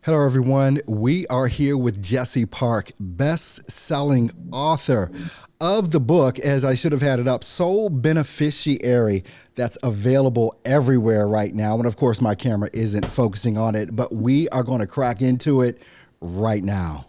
Hello, everyone. We are here with Jessi Park, best-selling author of the book, as I should have had it up, Soul Beneficiary, that's available everywhere right now. And of course, my camera isn't focusing on it, but we are going to crack into it right now.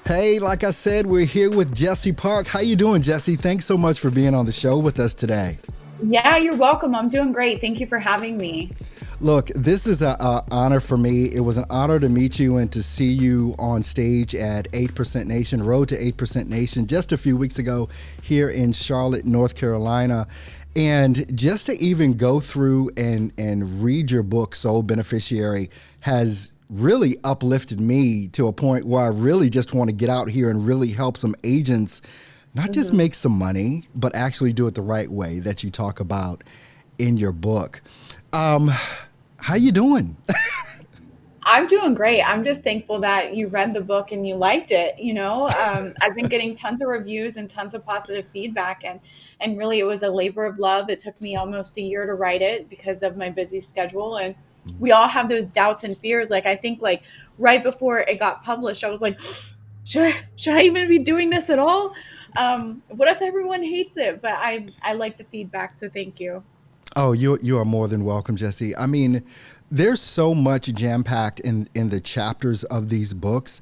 Hey, like I said, we're here with Jessi Park. How you doing, Jessi? Thanks so much for being on the show with us today. Yeah, you're welcome. I'm doing great. Thank you for having me. Look, this is an honor for me. It was an honor to meet you and to see you on stage at 8% Nation, Road to 8% Nation, just a few weeks ago here in Charlotte, North Carolina. And just to even go through and read your book, Soul Beneficiary, has really uplifted me to a point where I really just want to get out here and really help some agents not just hmm make some money, but actually do it the right way that you talk about in your book. Um, how you doing? I'm doing great. I'm just thankful that you read the book and you liked it. I've been getting tons of reviews and tons of positive feedback, and really, it was a labor of love. It took me almost a year to write it because of my busy schedule, and we all have those doubts and fears. Like I think, like right before it got published, I was like, should I even be doing this at all? What if everyone hates it? But I like the feedback, so thank you. Oh, you are more than welcome, Jessi. I mean, there's so much jam packed in the chapters of these books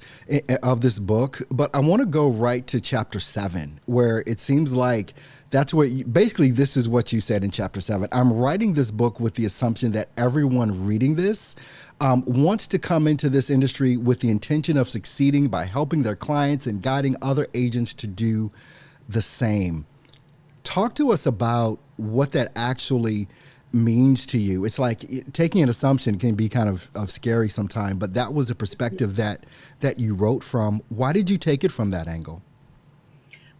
of this book, but I want to go right to chapter 7, where it seems like that's what basically this is what you said in chapter 7. I'm writing this book with the assumption that everyone reading this wants to come into this industry with the intention of succeeding by helping their clients and guiding other agents to do the same. Talk to us about what that actually means to you. It's like taking an assumption can be kind of scary sometimes, but that was a perspective that you wrote from. Why did you take it from that angle?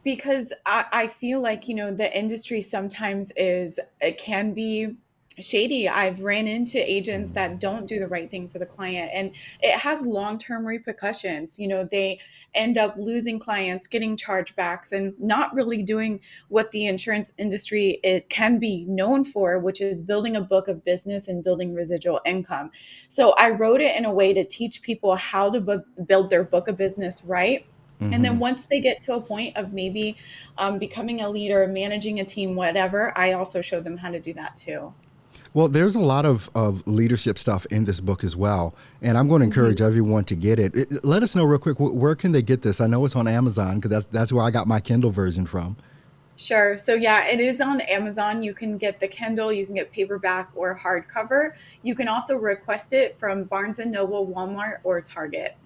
Because I feel like, the industry sometimes it can be shady. I've ran into agents that don't do the right thing for the client, and it has long-term repercussions. They end up losing clients, getting chargebacks, and not really doing what the insurance industry it can be known for, which is building a book of business and building residual income. So I wrote it in a way to teach people how to build their book of business right. And Hmm. then once they get to a point of maybe becoming a leader, managing a team, whatever, I also show them how to do that too. Well, there's a lot of leadership stuff in this book as well, and I'm going to Mhm. encourage everyone to get it. Let us know real quick, where can they get this? I know it's on Amazon because that's where I got my Kindle version from. Sure. So yeah, it is on Amazon. You can get the Kindle, you can get paperback or hardcover. You can also request it from Barnes and Noble, Walmart, or Target.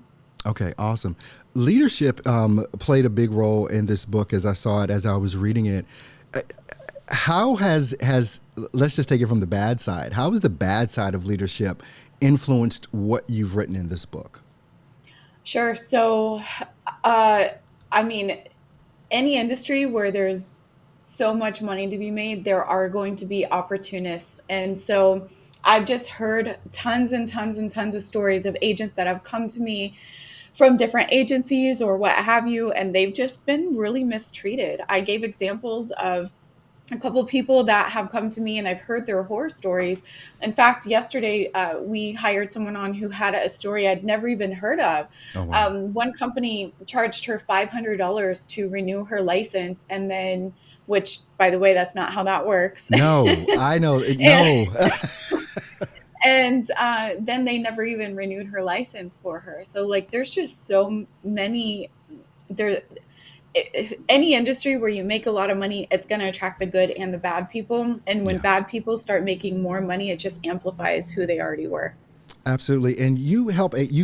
Okay, awesome. Leadership played a big role in this book as I saw it as I was reading it. Uh, How has let's just take it from the bad side. How has the bad side of leadership influenced what you've written in this book? Sure. So, uh, I mean, any industry where there's so much money to be made, there are going to be opportunists. And so I've just heard tons and tons and tons of stories of agents that have come to me from different agencies or what have you, and they've just been really mistreated. I gave examples of a couple of people that have come to me and I've heard their horror stories. In fact, yesterday we hired someone on who had a story I'd never even heard of. Oh wow. One company charged her $500 to renew her license, and then, which by the way, that's not how that works. No, I know. and No. then they never even renewed her license for her. So like, there's just so many there any industry where you make a lot of money, it's going to attract the good and the bad people. And when Yeah. bad people start making more money, it just amplifies who they already were. Absolutely. And you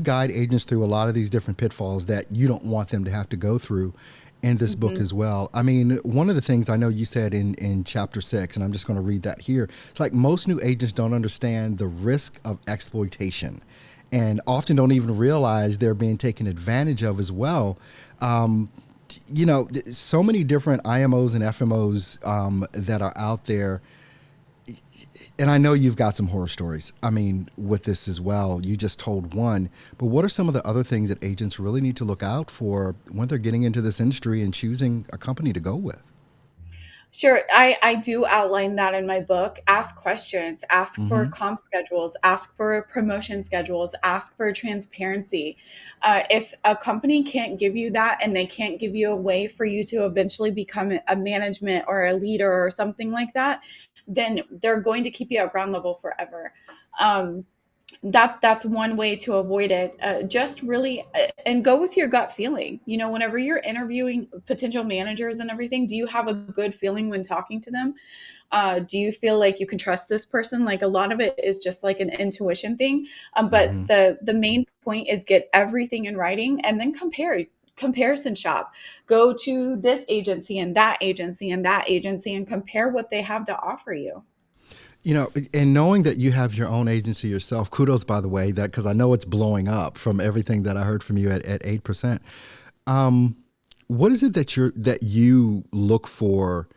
guide agents through a lot of these different pitfalls that you don't want them to have to go through in this book hmm as well. I mean, one of the things I know you said in chapter 6, and I'm just going to read that here. It's like most new agents don't understand the risk of exploitation and often don't even realize they're being taken advantage of as well. Um, so many different IMOs and FMOs that are out there, And I know you've got some horror stories. I mean, with this as well. You just told one, but what are some of the other things that agents really need to look out for when they're getting into this industry and choosing a company to go with? Sure. I do outline that in my book. Ask questions, ask for Hmm. comp schedules, ask for promotion schedules, ask for transparency. If a company can't give you that and they can't give you a way for you to eventually become a management or a leader or something like that, then they're going to keep you at ground level forever. Um, that's one way to avoid it. Just really and go with your gut feeling. Whenever you're interviewing potential managers and everything, do you have a good feeling when talking to them? Do you feel like you can trust this person? Like, a lot of it is just like an intuition thing. But Hmm. the main point is get everything in writing and then comparison shop. Go to this agency and that agency and that agency and compare what they have to offer you. You know, and knowing that you have your own agency yourself, kudos, by the way, that because I know it's blowing up from everything that I heard from you at 8%. Um, what is it that you look for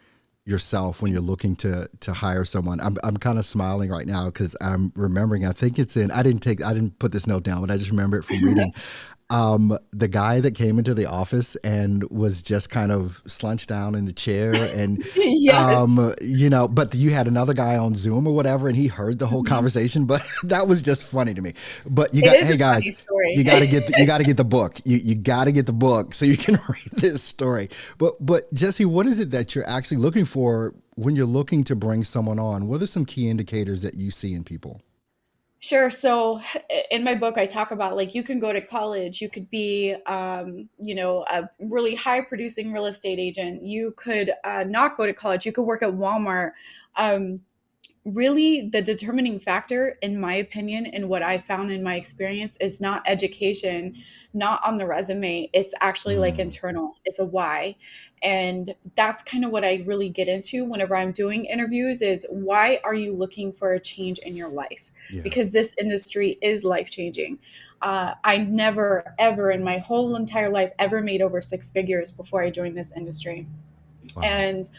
yourself when you're looking to hire someone? I'm kind of smiling right now because I'm remembering. I think it's in. I didn't put this note down, but I just remember it from reading. The guy that came into the office and was just kind of slunched down in the chair and Yes. but you had another guy on Zoom or whatever, and he heard the whole Mhm. conversation. But that was just funny to me. But It is hey a funny guys, story. you got to get the book. You got to get the book so you can read this story. But Jesse, what is it that you're actually looking for when you're looking to bring someone on? What are some key indicators that you see in people? Sure. So in my book, I talk about, like, you can go to college, you could be, a really high producing real estate agent. You could not go to college. You could work at Walmart. Um, Really, the determining factor, in my opinion, and what I found in my experience, is not education, not on the resume. It's actually like Mm, internal. It's a why. And that's kind of what I really get into whenever I'm doing interviews is, why are you looking for a change in your life? yeah. Because this industry is life changing. I never, ever in my whole entire life ever made over six figures before I joined this industry. Wow. And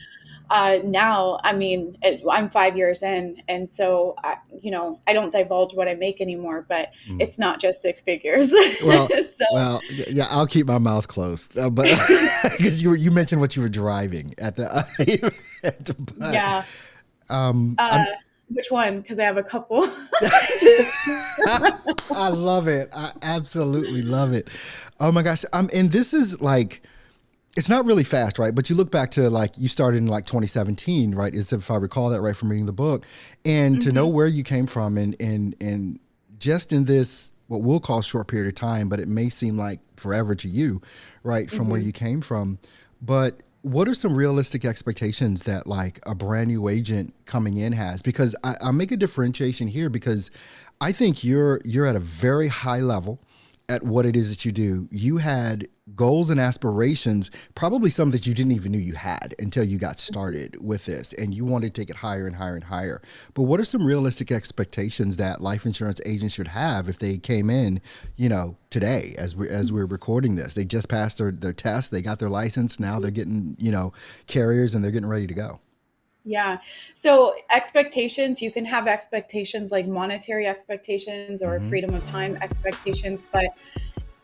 now, I mean, I'm 5 years in, and so I don't divulge what I make anymore, but Mm. it's not just six figures. Well, So yeah, I'll keep my mouth closed. But because you mentioned what you were driving at the, but yeah, I'm which one? Because I have a couple. Just I love it. I absolutely love it. Oh my gosh. And this is like, it's not really fast, right? But you look back to like you started in like 2017, right? Is if I recall that right from reading the book, and to know Mhm, where you came from and just in this what we'll call short period of time, but it may seem like forever to you, right? From where mhm. you came from, but what are some realistic expectations that like a brand new agent coming in has? Because I make a differentiation here because I think you're at a very high level at what it is that you do. You had goals and aspirations, probably some that you didn't even know you had until you got started with this, and you wanted to take it higher and higher and higher. But what are some realistic expectations that life insurance agents should have if they came in, today as we're recording this? They just passed their test, they got their license, now they're getting, carriers and they're getting ready to go. Yeah. So expectations, you can have expectations like monetary expectations or Mm-hmm. freedom of time expectations, but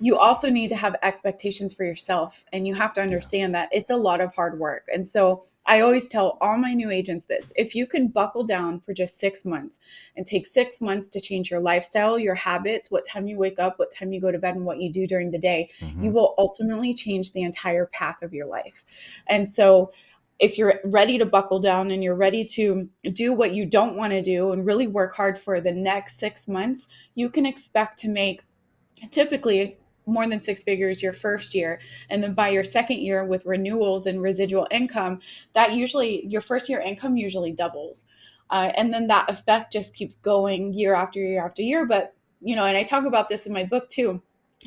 you also need to have expectations for yourself, and you have to Yeah. understand that it's a lot of hard work. And so I always tell all my new agents this: if you can buckle down for just 6 months and take 6 months to change your lifestyle, your habits, what time you wake up, what time you go to bed, and what you do during the day, Mm-hmm. you will ultimately change the entire path of your life. And so if you're ready to buckle down and you're ready to do what you don't want to do and really work hard for the next 6 months, you can expect to make typically more than six figures your first year. And then by your second year, with renewals and residual income, that usually your first year income usually doubles. And then that effect just keeps going year after year after year. But, and I talk about this in my book too,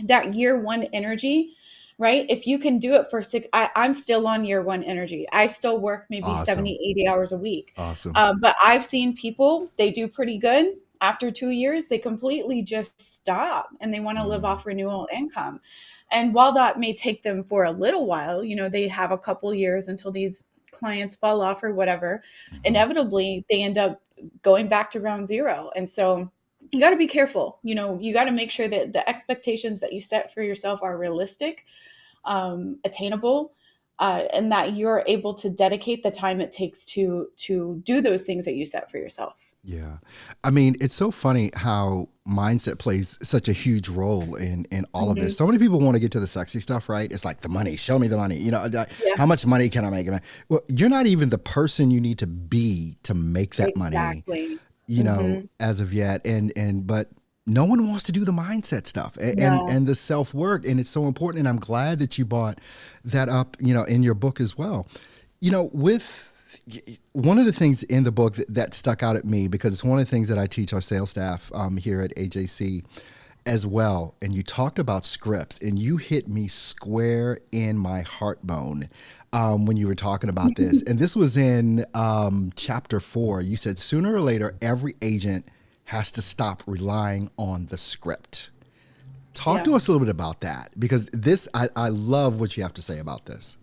that year one energy, right? If you can do it for six, I'm still on year one energy. I still work maybe Awesome. 70, 80 hours a week. Awesome. But I've seen people, they do pretty good. After 2 years, they completely just stop and they want to live Mm, off renewal income. And while that may take them for a little while, they have a couple years until these clients fall off or whatever, Hmm. inevitably they end up going back to ground zero. And so you got to be careful. You got to make sure that the expectations that you set for yourself are realistic, attainable, and that you're able to dedicate the time it takes to do those things that you set for yourself. Yeah. I mean, it's so funny how mindset plays such a huge role in all of this. Hmm. So many people want to get to the sexy stuff, right? It's like the money, show me the money. Yeah, How much money can I make? Well, you're not even the person you need to be to make that money, exactly. Hmm. as of yet. But no one wants to do the mindset stuff No. and the self-work. And it's so important. And I'm glad that you brought that up, in your book as well. With one of the things in the book that stuck out at me, because it's one of the things that I teach our sales staff here at AJC as well. And you talked about scripts, and you hit me square in my heart bone when you were talking about this. And this was in chapter 4. You said sooner or later, every agent has to stop relying on the script. Talk Yeah. to us a little bit about that, because I love what you have to say about this.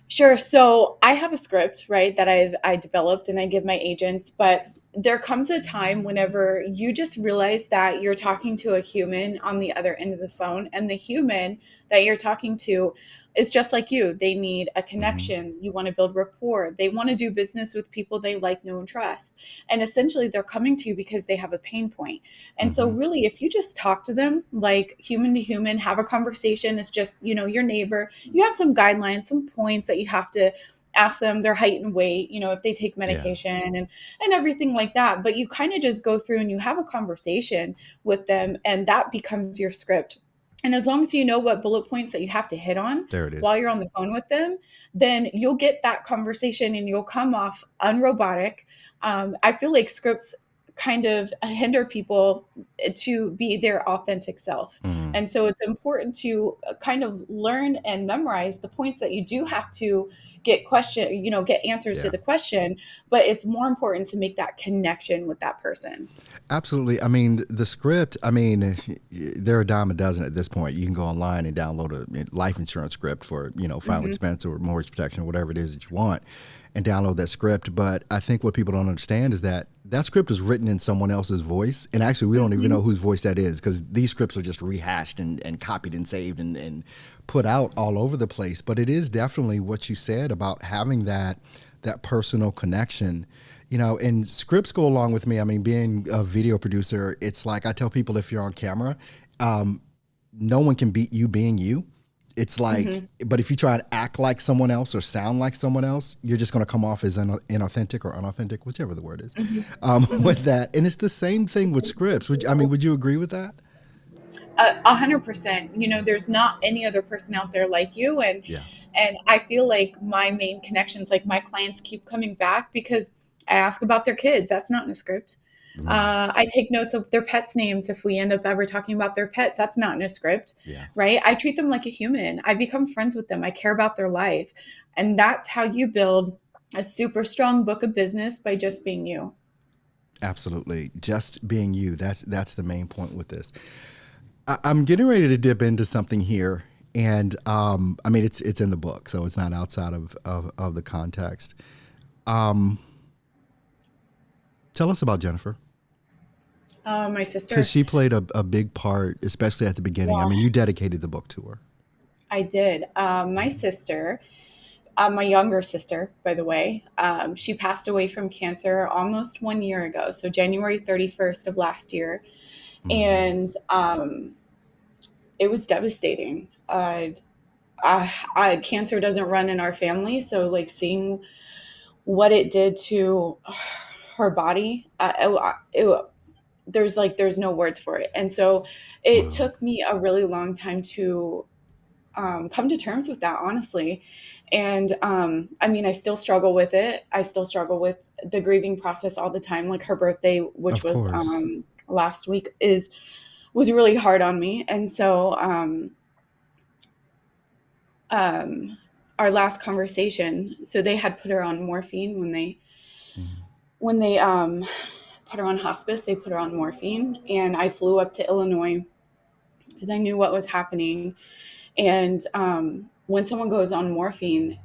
Sure. So I have a script, right, that I developed and I give my agents, but there comes a time whenever you just realize that you're talking to a human on the other end of the phone, and the human that you're talking to is just like you. They need a Hmm. connection. You want to build rapport. They want to do business with people they like, know, and trust. And essentially, they're coming to you because they have a pain point. And so, Hmm. really, if you just talk to them like human to human, have a conversation, it's just, your neighbor, you have some guidelines, some points that you have to ask them, their height and weight, if they take Yeah. medication and everything like that. But you kind of just go through and you have a conversation with them, and that becomes your script. And as long as you know what bullet points that you have to hit on There it is. while you're on the phone with them, then you'll get that conversation and you'll come off unrobotic. I feel like scripts kind of hinder people to be their authentic self. Mm. And so it's important to kind of learn and memorize the points that you do have to get answers to Yeah. the question, but it's more important to make that connection with that person. Absolutely. I mean, the script, I mean, they're a dime a dozen at this point. You can go online and download a life insurance script for, final Hmm. expense or mortgage protection or whatever it is that you want, and download that script. But I think what people don't understand is that that script is written in someone else's voice. And actually, we don't even Hmm. know whose voice that is, because these scripts are just rehashed and copied and saved and put out all over the place. But it is definitely what you said about having that personal connection. And scripts go along with me. I mean, being a video producer, it's like I tell people, if you're on camera, um, no one can beat you being you. It's like, Hmm. but if you try and act like someone else or sound like someone else, you're just going to come off as inauthentic or unauthentic, whichever the word is, Hmm. with that. And it's the same thing with scripts. Would you agree with that? 100%. There's not any other person out there like you, Yeah. and I feel like my main connections, like my clients, keep coming back because I ask about their kids. That's not in a script. Mm. I take notes of their pets' names if we end up ever talking about their pets. That's not in a script, Yeah. right? I treat them like a human. I become friends with them. I care about their life, and that's how you build a super strong book of business, by just being you. Absolutely. Just being you. That's the main point with this. I'm getting ready to dip into something here, and I mean it's in the book, so it's not outside of the context. Um, Tell us about Jennifer, My because sister. she played a big part, especially at the beginning. I Yeah, mean, you dedicated the book to her. I did. My sister, my younger sister, by the way, she passed away from cancer almost 1 year ago. So January 31st of last year. Mm. And it was devastating. Cancer doesn't run in our family. So, like, seeing what it did to her body, there's no words for it. And so it Wow. took me a really long time to come to terms with that, honestly. And I mean, I still struggle with it. I still struggle with the grieving process all the time. Like, her birthday, which Of was course. last week, was really hard on me. And so um, our last conversation, so they had put her on morphine Mm. when they put her on hospice. They put her on morphine, and I flew up to Illinois because I knew what was happening. And when someone goes on morphine,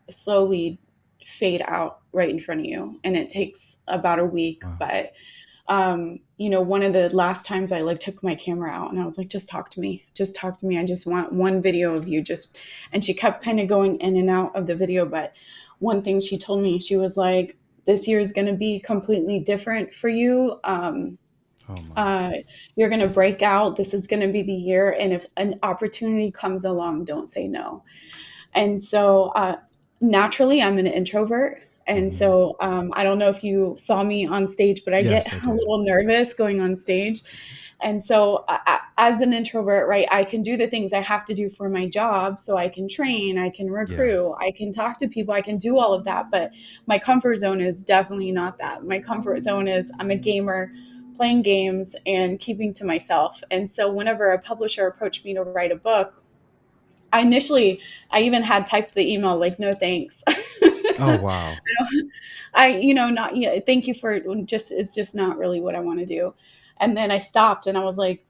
slowly fade out right in front of you, and it takes about a week. Wow. But one of the last times I like took my camera out and I was like, just talk to me. Just talk to me. I just want one video of you. And she kept kind of going in and out of the video. But one thing she told me, she was like, this year is going to be completely different for you. Oh my. Uh, you're going to break out. This is going to be the year. And if an opportunity comes along, don't say no. And so naturally, I'm an introvert. And Hmm. so I don't know if you saw me on stage, but I get Yes, I a did. little nervous going on stage. And so, as an introvert, right, I can do the things I have to do for my job. So I can train, I can Yeah. recruit, I can talk to people, I can do all of that. But my comfort zone is definitely not that. My comfort zone is I'm a gamer, playing games and keeping to myself. And so, whenever a publisher approached me to write a book, I even had typed the email like, no thanks. Oh wow. Not yet. Thank you for just, it's just not really what I want to do. And then I stopped and I was like,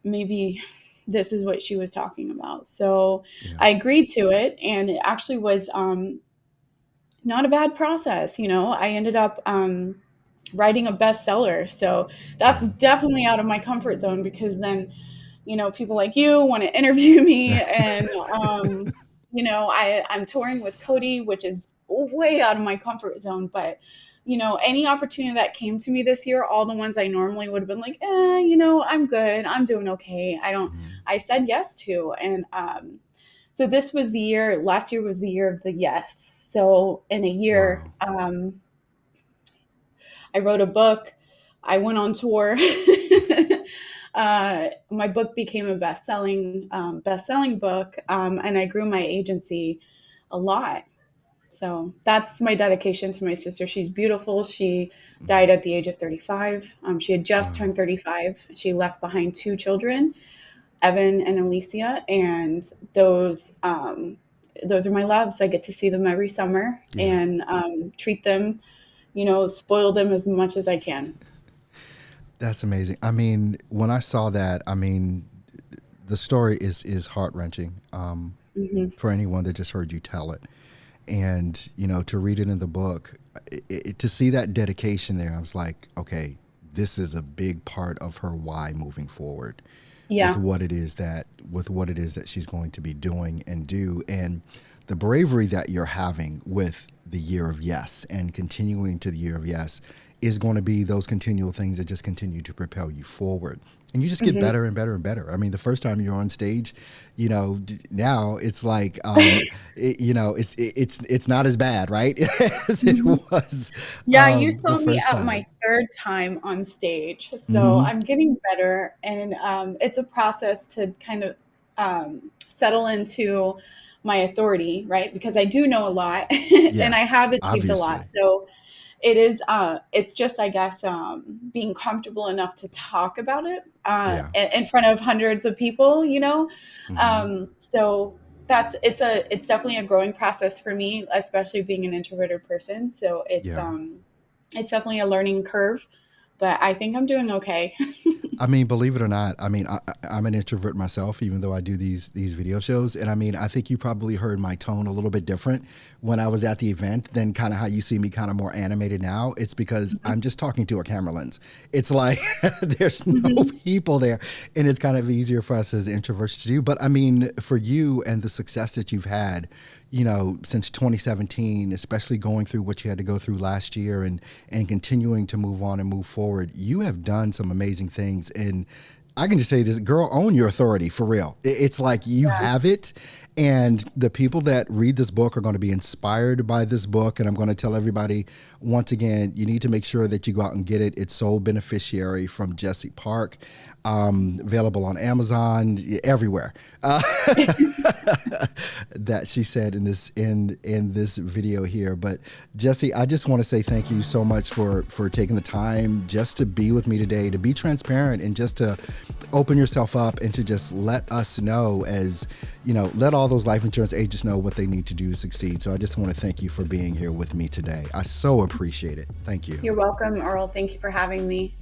maybe this is what she was talking about. So Yeah. I agreed to it, and it actually was not a bad process. I ended up writing a bestseller. So that's Yeah. definitely out of my comfort zone, because then people like you want to interview me, and I'm touring with Cody, which is way out of my comfort zone. But any opportunity that came to me this year, all the ones I normally would have been like, I'm good, I'm doing okay. Hmm. I said yes to, and so this was the year. Last year was the year of the yes. So in a year, Wow. I wrote a book. I went on tour. My book became a best-selling book, and I grew my agency a lot. So that's my dedication to my sister. She's beautiful. She died at the age of 35. She had just Wow. turned 35. She left behind two children, Evan and Alicia, and those are my loves. I get to see them every summer Yeah. and treat them, spoil them as much as I can. That's amazing. I mean, when I saw that, I mean, the story is heart wrenching Hmm. for anyone that just heard you tell it, and to read it in the book, to see that dedication there, I was like, okay, this is a big part of her why moving forward with Yeah. what it is that she's going to be doing and do, and the bravery that you're having with the year of yes and continuing to the year of yes is going to be those continual things that just continue to propel you forward, and you just get Hmm. better and better and better. I mean, the first time you're on stage, now it's like it's not as bad, right? As it was Yeah, you the saw me first at my time. third time on stage, so Hmm. I'm getting better, and it's a process to kind of settle into my authority, right? Because I do know a lot, and Yeah, I have achieved a lot. obviously. So it's just, I guess, being comfortable enough to talk about it Yeah. in front of hundreds of people. Hmm. So it's definitely a growing process for me, especially being an introverted person. So Yeah. it's definitely a learning curve, but I think I'm doing okay. I mean, believe it or not, I mean, I'm an introvert myself, even though I do these video shows. And I mean, I think you probably heard my tone a little bit different when I was at the event than kind of how you see me kind of more animated now. It's because I'm just talking to a camera lens. It's like there's no Mhm. people there, and it's kind of easier for us as introverts to do. But I mean, for you and the success that you've had, since 2017, especially going through what you had to go through last year and continuing to move on and move forward, you have done some amazing things. And I can just say this, girl, own your authority for real. It's like you Yeah. have it. And the people that read this book are going to be inspired by this book. And I'm going to tell everybody once again, you need to make sure that you go out and get it. It's Soul Beneficiary from Jessi Park, available on Amazon, everywhere. That she said in this video here. But Jessi, I just want to say thank you so much for taking the time just to be with me today, to be transparent and just to open yourself up and to just let us know, as let all those life insurance agents know what they need to do to succeed. So I just want to thank you for being here with me today. I so appreciate it. Thank you. You're welcome, Earl. Thank you for having me.